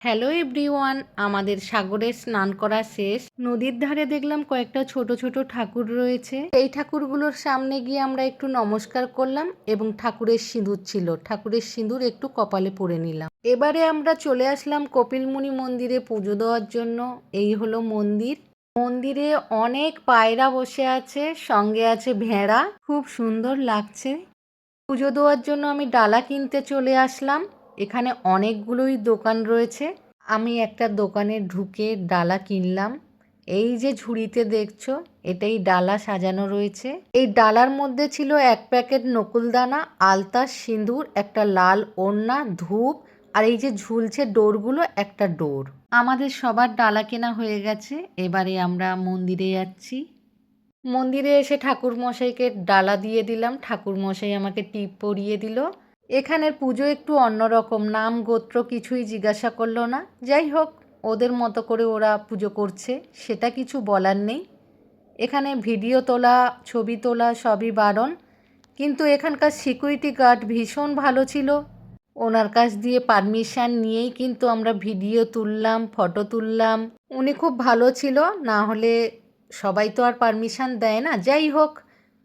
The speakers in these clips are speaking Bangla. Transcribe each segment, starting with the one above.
হ্যালো এভরিওয়ান, আমাদের সাগরে স্নান করা শেষ। নদীর ধারে দেখলাম কয়েকটা ছোট ছোট ঠাকুর রয়েছে। এই ঠাকুরগুলোর সামনে গিয়ে আমরা একটু নমস্কার করলাম এবং ঠাকুরের সিঁদুর ছিল, ঠাকুরের সিঁদুর একটু কপালে পরে নিলাম। এবারে আমরা চলে আসলাম কপিলমুনি মন্দিরে পুজো দেওয়ার জন্য। এই হলো মন্দির। মন্দিরে অনেক পায়রা বসে আছে, সঙ্গে আছে ভেড়া, খুব সুন্দর লাগছে। পুজো দেওয়ার জন্য আমি ডালা কিনতে চলে আসলাম। এখানে অনেকগুলোই দোকান রয়েছে। আমি একটা দোকানে ঢুকে ডালা কিনলাম। এই যে ঝুড়িতে দেখছো, এটাই ডালা সাজানো রয়েছে। এই ডালার মধ্যে ছিল এক প্যাকেট নকুলদানা, আলতা, সিঁদুর, একটা লাল ওড়না, ধূপ, আর এই যে ঝুলছে ডোরগুলো, একটা ডোর। আমাদের সবার ডালা কেনা হয়ে গেছে। এবারে আমরা মন্দিরে যাচ্ছি। মন্দিরে এসে ঠাকুরমশাইকে ডালা দিয়ে দিলাম। ঠাকুরমশাই আমাকে টিপ পরিয়ে দিল। এখানের পুজো একটু অন্যরকম, নাম গোত্র কিছুই জিজ্ঞাসা করলো না। যাই হোক, ওদের মতো করে ওরা পুজো করছে, সেটা কিছু বলার নেই। এখানে ভিডিও তোলা, ছবি তোলা সবই বারণ, কিন্তু এখানকার সিকিউরিটি গার্ড ভীষণ ভালো ছিল। ওনার কাছ দিয়ে পারমিশন নিয়েই কিন্তু আমরা ভিডিও তুললাম, ফটো তুললাম। উনি খুব ভালো ছিল, না হলে সবাই তো আর পারমিশন দেয় না। যাই হোক,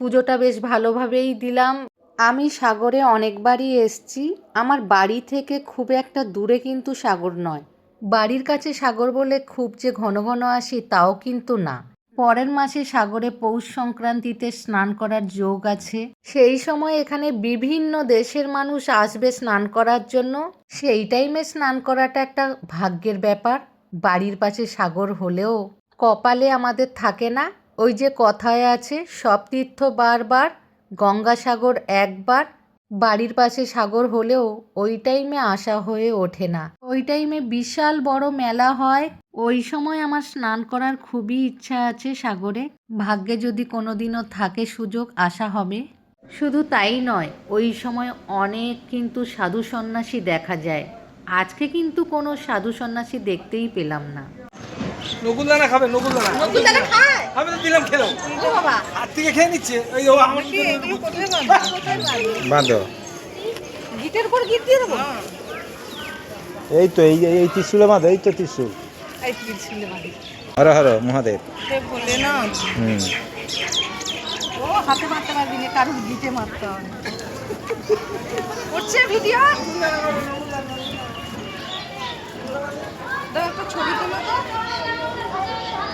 পুজোটা বেশ ভালোভাবেই দিলাম। আমি সাগরে অনেকবারই এসছি। আমার বাড়ি থেকে খুব একটা দূরে কিন্তু সাগর নয়। বাড়ির কাছে সাগর বলে খুব যে ঘন ঘন আসি তাও কিন্তু না। পরের মাসে সাগরে পৌষ সংক্রান্তিতে স্নান করার যোগ আছে। সেই সময় এখানে বিভিন্ন দেশের মানুষ আসবে স্নান করার জন্য। সেই টাইমে স্নান করাটা একটা ভাগ্যের ব্যাপার। বাড়ির পাশে সাগর হলেও কপালে আমাদের থাকে না। ওই যে কথায় আছে, সব তীর্থ বারবার, গঙ্গাসাগর একবার। বাড়ির পাশে সাগর হলেও ওই টাইমে আসা হয়ে ওঠে না। ওই টাইমে বিশাল বড় মেলা হয়। ওই সময় আমার স্নান করার খুবই ইচ্ছা আছে সাগরে। ভাগ্যে যদি কোনোদিনও থাকে সুযোগ, আসা হবে। শুধু তাই নয়, ওই সময় অনেক কিন্তু সাধু সন্ন্যাসী দেখা যায়। আজকে কিন্তু কোনো সাধু সন্ন্যাসী দেখতেই পেলাম না। নকুলদানা খাবে, নকুলদানা নকুলদানা খায়? আমি তো দিলাম, খেলো। ও বাবা, হাত থেকে খেয়ে নিচ্ছে। ওই ও আমার কি এগুলো কোথায় বাঁধবে? বাঁধো। গিটের উপর গিট দিয়ে দেবো? এই তো এই ত্রিশুলে বাঁধো, এই তো ত্রিশুল। এই ছিল বাঁধি। হর হর মহাদেব। সে বলে না, ও হাতে মারতে পারবি না, কারোর গিটে মারতে হবে। করছে ভিডিও? দাও একটা ছবি তোলো তো।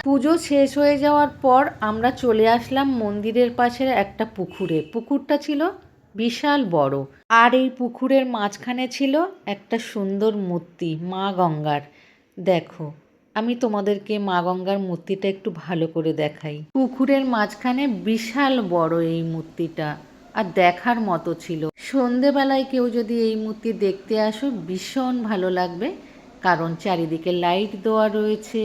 পুজো শেষ হয়ে যাওয়ার পর আমরা চলে আসলাম মন্দিরের পাশের একটা পুকুরে। পুকুরটা ছিল বিশাল বড়, আর এই পুকুরের মাঝখানে ছিল একটা সুন্দর মূর্তি, মা গঙ্গার। দেখো, আমি তোমাদেরকে মা গঙ্গার মূর্তিটা একটু ভালো করে দেখাই। পুকুরের মাঝখানে বিশাল বড় এই মূর্তিটা, আর দেখার মতো ছিল। সন্ধেবেলায় কেউ যদি এই মূর্তি দেখতে আসো, ভীষণ ভালো লাগবে, কারণ চারিদিকে লাইট দেওয়া রয়েছে।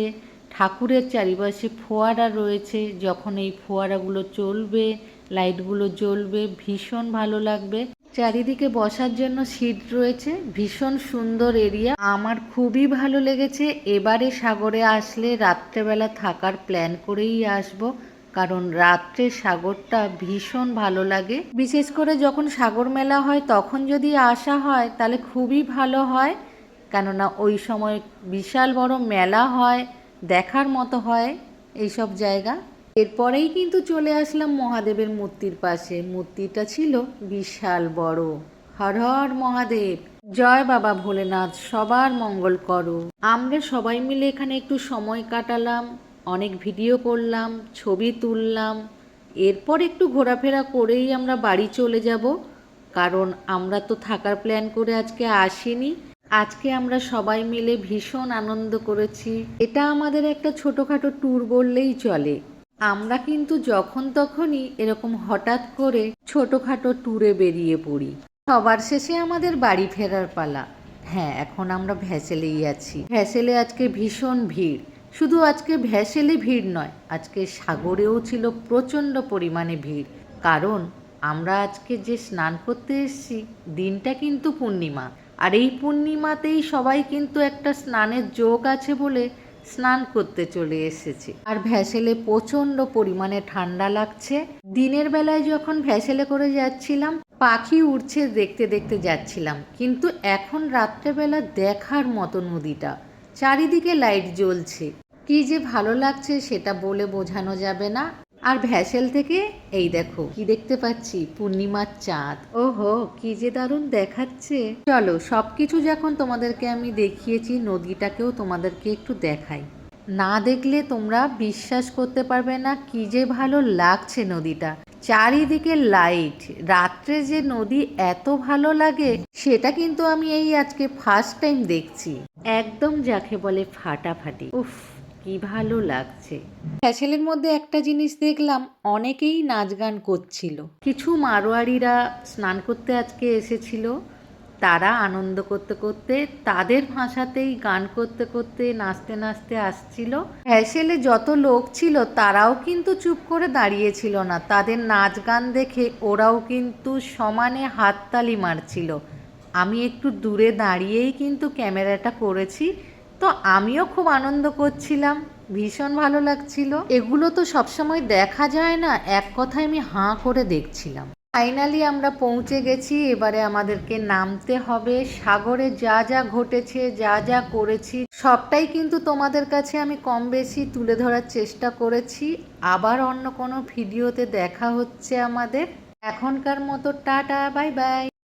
ঠাকুরের চারিপাশে ফোয়ারা রয়েছে। যখন এই ফোয়ারাগুলো চলবে, লাইটগুলো জ্বলবে, ভীষণ ভালো লাগবে। চারিদিকে বসার জন্য সিট রয়েছে। ভীষণ সুন্দর এরিয়া, আমার খুবই ভালো লেগেছে। এবারে সাগরে আসলে রাত্রেবেলা থাকার প্ল্যান করেই আসব, কারণ রাত্রে সাগরটা ভীষণ ভালো লাগে। বিশেষ করে যখন সাগর মেলা হয় তখন যদি আসা হয় তাহলে খুবই ভালো হয়, কেননা ওই সময় বিশাল বড় মেলা হয়, দেখার মতো হয় এইসব জায়গা। এরপরেই কিন্তু চলে আসলাম মহাদেবের মূর্তির পাশে। মূর্তিটা ছিল বিশাল বড়। হর হর মহাদেব, জয় বাবা ভোলেনাথ, সবার মঙ্গল করো। আমরা সবাই মিলে এখানে একটু সময় কাটালাম, অনেক ভিডিও করলাম, ছবি তুললাম। এরপর একটু ঘোরাফেরা করেই আমরা বাড়ি চলে যাব, কারণ আমরা তো থাকার প্ল্যান করে আজকে আসিনি। আজকে আমরা সবাই মিলে ভীষণ আনন্দ করেছি। এটা আমাদের একটা ছোটোখাটো ট্যুর বললেই চলে। আমরা কিন্তু যখন তখনই এরকম হঠাৎ করে ছোটোখাটো ট্যুরে বেরিয়ে পড়ি। সবার শেষে আমাদের বাড়ি ফেরার পালা। হ্যাঁ, এখন আমরা ভ্যাসেলেই আছি। ভ্যাসেলে আজকে ভীষণ ভিড়। শুধু আজকে ভ্যাসেলে ভিড় নয়, আজকে সাগরেও ছিল প্রচণ্ড পরিমাণে ভিড়। কারণ আমরা আজকে যে স্নান করতে এসেছি, দিনটা কিন্তু পূর্ণিমা। আর এই পূর্ণিমাতেই সবাই কিন্তু একটা স্নানের যোগ আছে বলে স্নান করতে চলে এসেছে। আর ভ্যাসেলে প্রচণ্ড পরিমাণে ঠান্ডা লাগছে। দিনের বেলায় যখন ভ্যাসেলে করে যাচ্ছিলাম, পাখি উড়ছে দেখতে দেখতে যাচ্ছিলাম, কিন্তু এখন রাত্রেবেলা দেখার মতো নদীটা। চারিদিকে লাইট জ্বলছে, কি যে ভালো লাগছে সেটা বলে বোঝানো যাবে না। আর ভ্যাসেল থেকে এই দেখো কি দেখতে পাচ্ছি, পূর্ণিমার চাঁদ। ওহো, কি যে দারুণ দেখাচ্ছে। চলো, সবকিছু যখন তোমাদেরকে আমি দেখিয়েছি, নদীটাকেও তোমাদেরকে একটু দেখাই। না দেখলে তোমরা বিশ্বাস করতে পারবে না কি যে ভালো লাগছে নদীটা। চারিদিকে লাইট, রাত্রে যে নদী এত ভালো লাগে সেটা কিন্তু আমি এই আজকে ফার্স্ট টাইম দেখছি। একদম যাকে বলে ফাটাফাটি। উফ, কি ভালো লাগছে। ফ্যাসেলের মধ্যে একটা জিনিস দেখলাম, অনেকেই নাচ গান করছিল। কিছু মারোয়ারিরা স্নান করতে আজকে এসেছিল, তারা আনন্দ করতে করতে তাদের ভাষাতেই গান করতে করতে নাচতে নাচতে আসছিল। ফ্যাসেলে যত লোক ছিল তারাও কিন্তু চুপ করে দাঁড়িয়েছিল না, তাদের নাচ গান দেখে ওরাও কিন্তু সমানে হাততালি মারছিল। আমি একটু দূরে দাঁড়িয়েই কিন্তু ক্যামেরাটা করেছি, তো আমিও খুব আনন্দ করছিলাম, ভীষণ ভালো লাগছিল। এগুলো তো সবসময় দেখা যায় না, এক কথায় আমি হাঁ করে দেখছিলাম। ফাইনালি আমরা পৌঁছে গেছি, এবারে আমাদেরকে নামতে হবে। সাগরে যা যা ঘটেছে, যা যা করেছি সবটাই কিন্তু তোমাদের কাছে আমি কম বেশি তুলে ধরার চেষ্টা করেছি। আবার অন্য কোনো ভিডিওতে দেখা হচ্ছে আমাদের। এখনকার মতো টাটা, বাই বাই।